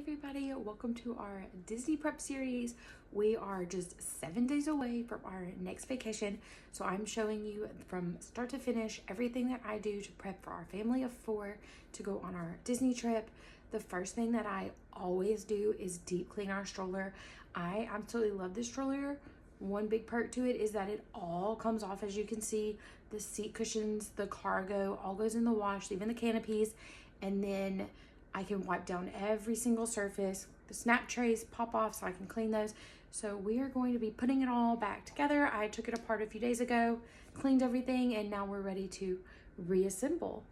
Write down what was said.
everybody, welcome to our Disney prep series. We are just 7 days away from our next vacation, so I'm showing you from start to finish everything that I do to prep for our family of 4 to go on our Disney trip. The first thing that I always do is deep clean our stroller. I absolutely love this stroller. One big perk to it is that it all comes off. As you can see, the seat cushions, the cargo, all goes in the wash, even the canopies, and then I can wipe down every single surface. The snap trays pop off so I can clean those. So we are going to be putting it all back together. I took it apart a few days ago, cleaned everything, and now we're ready to reassemble.